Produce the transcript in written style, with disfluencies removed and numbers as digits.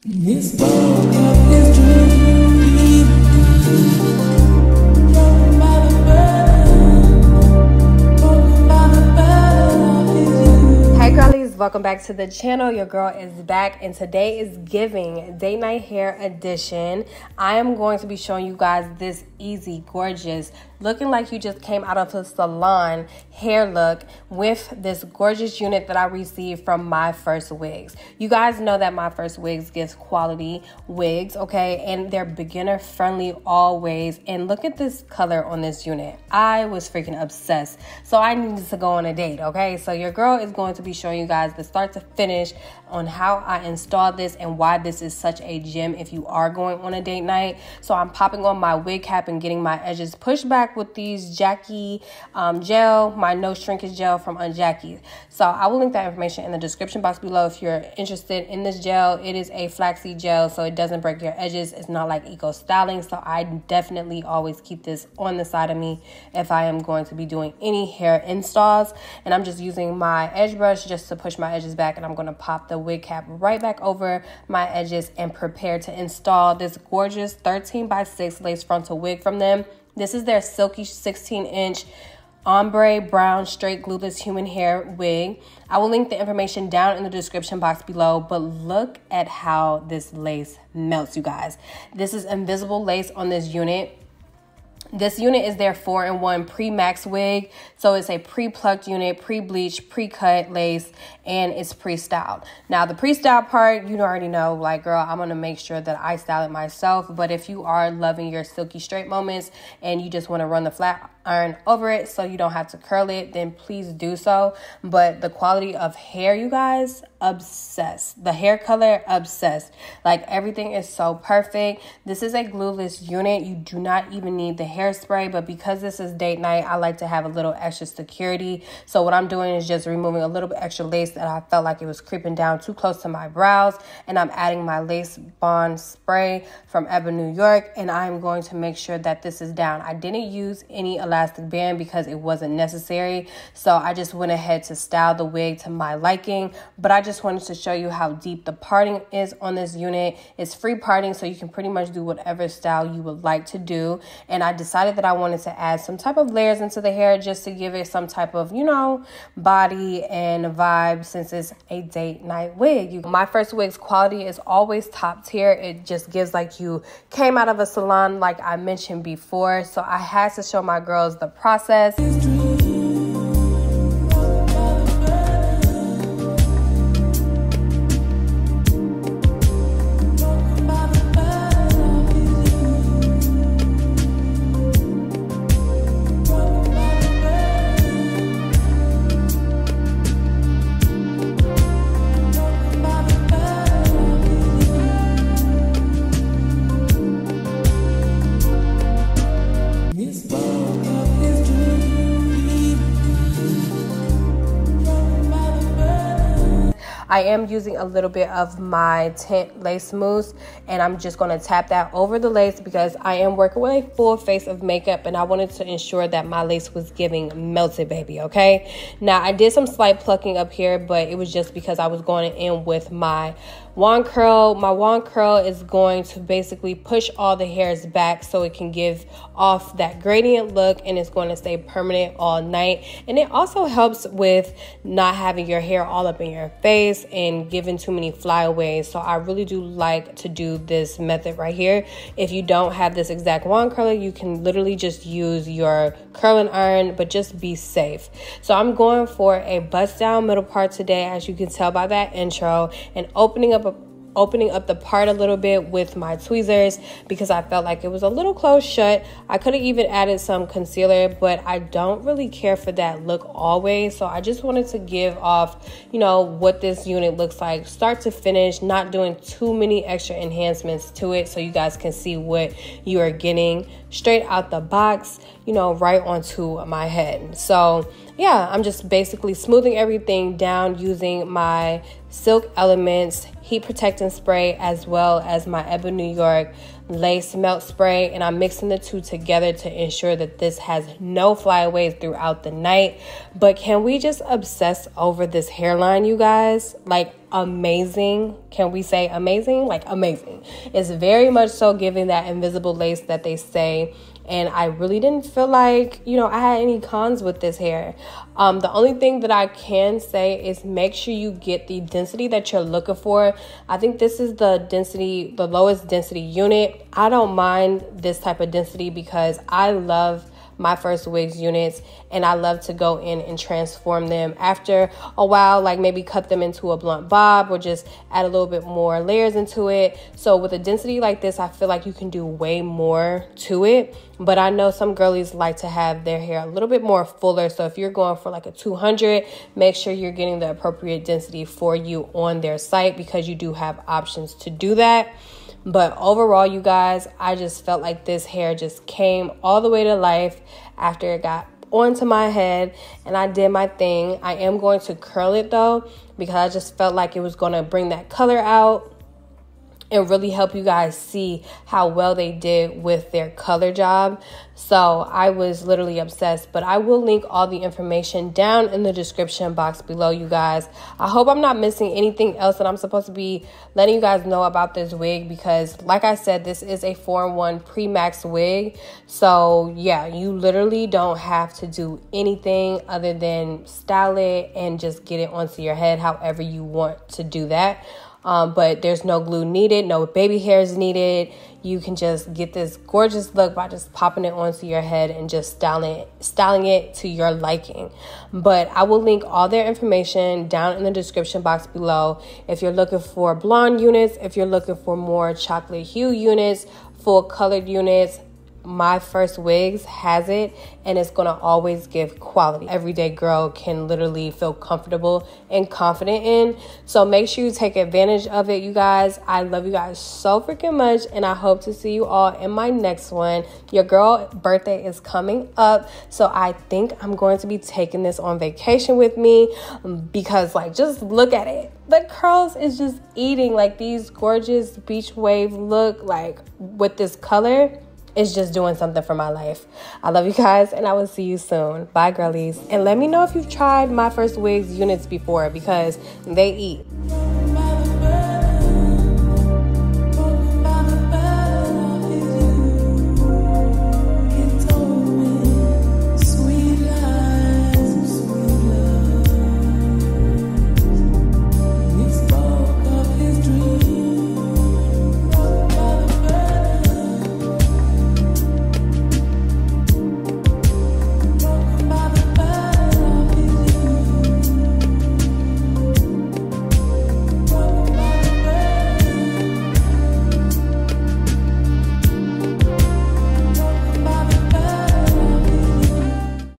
This world is dreaming. Hey girlies, welcome back to the channel. Your girl is back and today is giving date night hair edition. I am going to be showing you guys this easy, gorgeous, looking like you just came out of a salon hair look with this gorgeous unit that I received from MyFirstWigs. You guys know that MyFirstWigs gives quality wigs, okay? And they're beginner friendly always. And look at this color on this unit. I was freaking obsessed. So I needed to go on a date, okay? So your girl is going to be showing you guys the start to finish on how I installed this and why this is such a gem if you are going on a date night. So I'm popping on my wig cap and getting my edges pushed back with these Jackie gel, my no shrinkage gel from Jackie. So I will link that information in the description box below if you're interested in this gel. It is a flaxseed gel, so it doesn't break your edges. It's not like eco styling, so I definitely always keep this on the side of me if I am going to be doing any hair installs. And I'm just using my edge brush just to push my edges back, and I'm going to pop the wig cap right back over my edges and prepare to install this gorgeous 13x6 lace frontal wig from them. This is their Silky 16-inch Ombre brown straight glueless human hair wig. I will link the information down in the description box below, but look at how this lace melts, you guys. This is invisible lace on this unit. This unit is their 4-in-1 pre-max wig. So it's a pre-plucked unit, pre-bleached, pre-cut lace, and it's pre-styled. Now the pre-styled part, you already know, like, girl, I'm going to make sure that I style it myself. But if you are loving your silky straight moments and you just want to run the flat iron over it so you don't have to curl it, then please do so. But the quality of hair, you guys, obsessed. The hair color, obsessed. Like, everything is so perfect. This is a glueless unit. You do not even need the hairspray, but because this is date night, I like to have a little extra security. So what I'm doing is just removing a little bit extra lace that I felt like it was creeping down too close to my brows, and I'm adding my lace bond spray from 𝗣𝗲𝗏, New York, and I'm going to make sure that this is down. I didn't use any elastic band because it wasn't necessary, so I just went ahead to style the wig to my liking. But I just wanted to show you how deep the parting is on this unit. It's free parting, so you can pretty much do whatever style you would like to do. And I decided that I wanted to add some type of layers into the hair just to give it some type of, you know, body and vibe since it's a date night wig. MyFirstWig's quality is always top tier. It just gives like you came out of a salon, like I mentioned before. So I had to show my girls the process. I am using a little bit of my tint lace mousse, and I'm just going to tap that over the lace because I am working with a full face of makeup, and I wanted to ensure that my lace was giving melted baby, okay? Now, I did some slight plucking up here, but it was just because I was going in with my wand curl. My wand curl is going to basically push all the hairs back so it can give off that gradient look, and it's going to stay permanent all night. And it also helps with not having your hair all up in your face and giving too many flyaways. So I really do like to do this method right here. If you don't have this exact wand curler, you can literally just use your curling iron, but just be safe. So I'm going for a bust down middle part today, as you can tell by that intro, and opening up the part a little bit with my tweezers because I felt like it was a little close shut. I could have even added some concealer, but I don't really care for that look always. So I just wanted to give off, you know, what this unit looks like start to finish, not doing too many extra enhancements to it, so you guys can see what you are getting straight out the box, you know, right onto my head. So yeah, I'm just basically smoothing everything down using my Silk Elements heat protectant spray as well as my 𝗣𝗏𝗏, New York lace melt spray, and I'm mixing the two together to ensure that this has no flyaways throughout the night. But can we just obsess over this hairline, you guys? Like, amazing. Can we say amazing? Like amazing. It's very much so giving that invisible lace that they say. And I really didn't feel like, you know, I had any cons with this hair. The only thing that I can say is make sure you get the density that you're looking for. I think this is the density, the lowest density unit. I don't mind this type of density because I love MyFirstWigs units, and I love to go in and transform them after a while, like maybe cut them into a blunt bob or just add a little bit more layers into it. So with a density like this, I feel like you can do way more to it. But I know some girlies like to have their hair a little bit more fuller. So if you're going for like a 200, make sure you're getting the appropriate density for you on their site, because you do have options to do that. But overall, you guys, I just felt like this hair just came all the way to life after it got onto my head and I did my thing. I am going to curl it though, because I just felt like it was going to bring that color out and really help you guys see how well they did with their color job. So I was literally obsessed, but I will link all the information down in the description box below, you guys. I hope I'm not missing anything else that I'm supposed to be letting you guys know about this wig, because like I said, this is a 4-in-1 pre-max wig. So yeah, you literally don't have to do anything other than style it and just get it onto your head however you want to do that. But there's no glue needed, no baby hairs needed. You can just get this gorgeous look by just popping it onto your head and just styling it to your liking. But I will link all their information down in the description box below. If you're looking for blonde units, if you're looking for more chocolate hue units, full colored units, MyFirstWigs has it, and it's gonna always give quality. Everyday girl can literally feel comfortable and confident in. So make sure you take advantage of it, you guys. I love you guys so freaking much, and I hope to see you all in my next one. Your girl birthday is coming up, so I think I'm going to be taking this on vacation with me, because like, just look at it. The curls is just eating. Like, these gorgeous beach wave look, like with this color, it's just doing something for my life. I love you guys, and I will see you soon. Bye, girlies. And let me know if you've tried MyFirstWigs units before, because they eat.